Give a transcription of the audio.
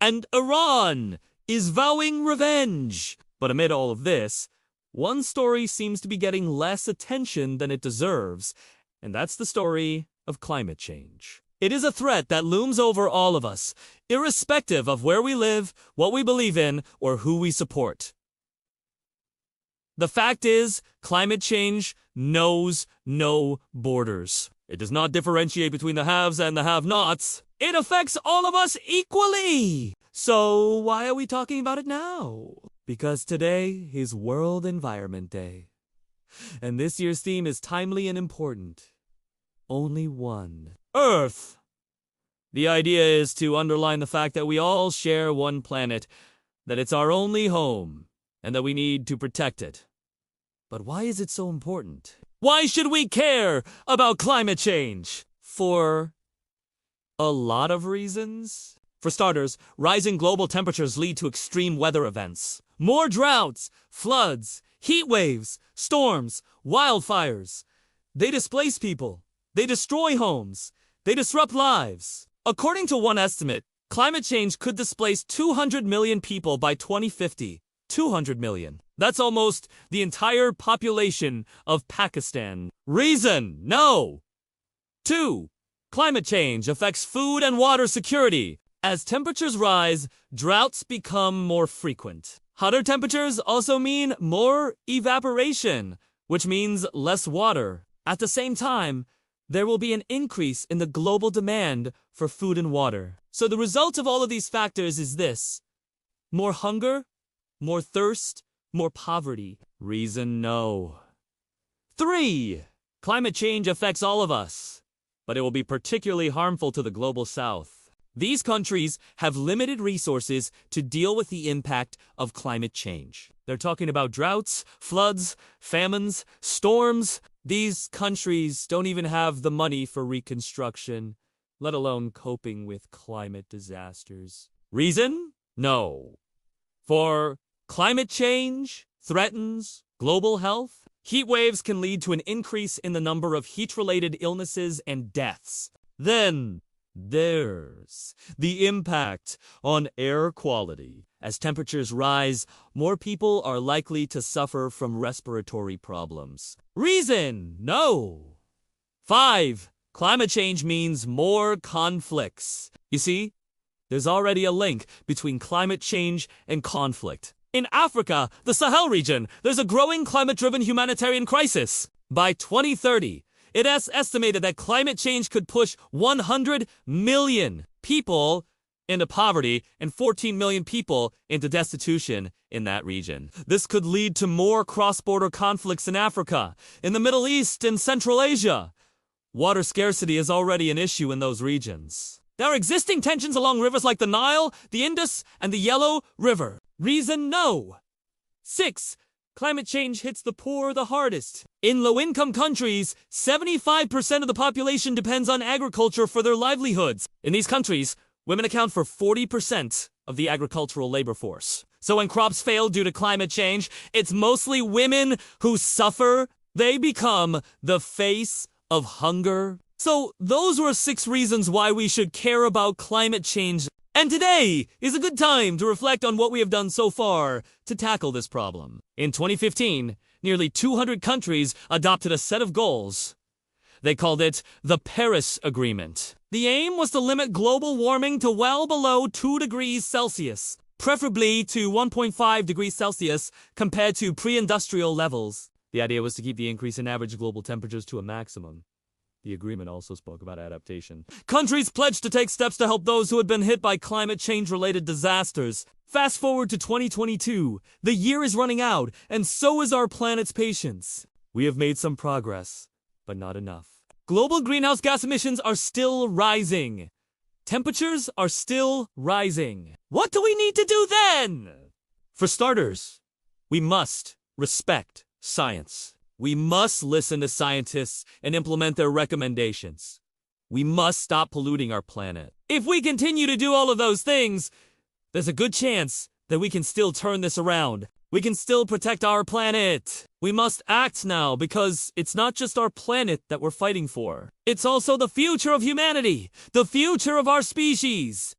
And Iran is vowing revenge. But amid all of this, one story seems to be getting less attention than it deserves, and that's the story of climate change. It is a threat that looms over all of us, irrespective of where we live, what we believe in, or who we support. The fact is, climate change knows no borders. It does not differentiate between the haves and the have-nots. It affects all of us equally. So why are we talking about it now? Because today is World Environment Day. And this year's theme is timely and important. Only one. Earth. The idea is to underline the fact that we all share one planet, that it's our only home, and that we need to protect it. But why is it so important? Why should we care about climate change? For a lot of reasons. For starters, rising global temperatures lead to extreme weather events. More droughts, floods, heat waves, storms, wildfires. They displace people. They destroy homes. They disrupt lives. According to one estimate, climate change could displace 200 million people by 2050. 200 million. That's almost the entire population of Pakistan. Reason? No. 2. Climate change affects food and water security. As temperatures rise, droughts become more frequent. Hotter temperatures also mean more evaporation, which means less water. At the same time, there will be an increase in the global demand for food and water. So the result of all of these factors is this: more hunger, more thirst, more poverty. Reason? No. 3. Climate change affects all of us, but it will be particularly harmful to the global south. These countries have limited resources to deal with the impact of climate change. They're talking about droughts, floods, famines, storms. These countries don't even have the money for reconstruction, let alone coping with climate disasters. Reason? No. For climate change threatens global health. Heat waves can lead to an increase in the number of heat-related illnesses and deaths. Then there's the impact on air quality. As temperatures rise, more people are likely to suffer from respiratory problems. Reason? No. 5. Climate change means more conflicts. You see, there's already a link between climate change and conflict. In Africa, the Sahel region, there's a growing climate-driven humanitarian crisis. By 2030, it is estimated that climate change could push 100 million people into poverty and 14 million people into destitution in that region. This could lead to more cross-border conflicts in Africa, in the Middle East, and Central Asia. Water scarcity is already an issue in those regions. There are existing tensions along rivers like the Nile, the Indus, and the Yellow River. Reason? No. 6. Climate change hits the poor the hardest. In low-income countries, 75% of the population depends on agriculture for their livelihoods. In these countries, women account for 40% of the agricultural labor force. So when crops fail due to climate change, it's mostly women who suffer. They become the face of hunger. So those were 6 reasons why we should care about climate change. And today is a good time to reflect on what we have done so far to tackle this problem. In 2015, nearly 200 countries adopted a set of goals. They called it the Paris Agreement. The aim was to limit global warming to well below 2 degrees Celsius, preferably to 1.5 degrees Celsius compared to pre-industrial levels. The idea was to keep the increase in average global temperatures to a maximum. The agreement also spoke about adaptation. Countries pledged to take steps to help those who had been hit by climate change-related disasters. Fast forward to 2022. The year is running out, and so is our planet's patience. We have made some progress, but not enough. Global greenhouse gas emissions are still rising. Temperatures are still rising. What do we need to do then? For starters, we must respect science. We must listen to scientists and implement their recommendations. We must stop polluting our planet. If we continue to do all of those things, there's a good chance that we can still turn this around. We can still protect our planet. We must act now because it's not just our planet that we're fighting for. It's also the future of humanity, the future of our species.